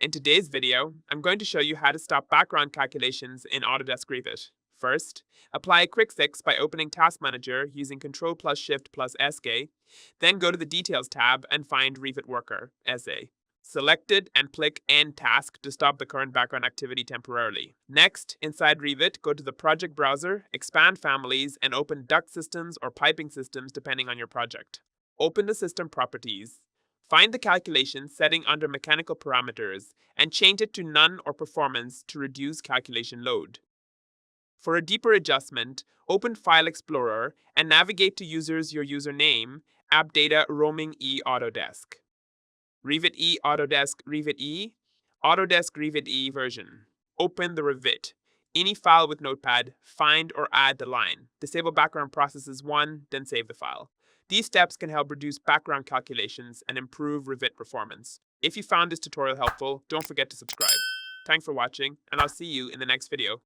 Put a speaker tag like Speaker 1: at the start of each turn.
Speaker 1: In today's video, I'm going to show you how to stop background calculations in Autodesk Revit. First, apply a quick fix by opening Task Manager using Ctrl plus Shift plus SK, then go to the Details tab and find Revit Worker, SA. Select it and click End Task to stop the current background activity temporarily. Next, inside Revit, go to the Project Browser, expand Families, and open Duct Systems or Piping Systems depending on your project. Open the System Properties. Find the calculation setting under Mechanical Parameters and change it to None or Performance to reduce calculation load. For a deeper adjustment, open File Explorer and navigate to Users your username, App Data Roaming E Autodesk. Revit E Autodesk Revit E, Autodesk Revit E version. Open the Revit. Any file with Notepad, find or add the line. Disable background processes 1, then save the file. These steps can help reduce background calculations and improve Revit performance. If you found this tutorial helpful, don't forget to subscribe. Thanks for watching, and I'll see you in the next video.